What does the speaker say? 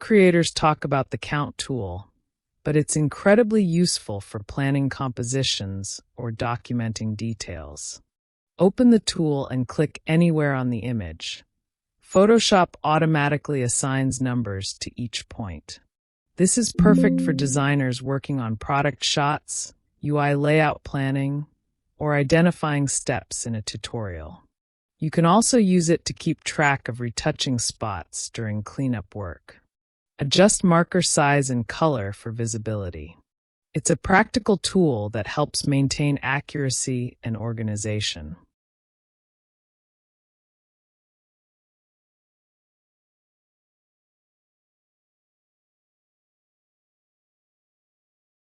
creators talk about the count tool, but it's incredibly useful for planning compositions or documenting details. Open the tool and click anywhere on the image. Photoshop automatically assigns numbers to each point. This is perfect for designers working on product shots, UI layout planning, or identifying steps in a tutorial. You can also use it to keep track of retouching spots during cleanup work. Adjust marker size and color for visibility. It's a practical tool that helps maintain accuracy and organization.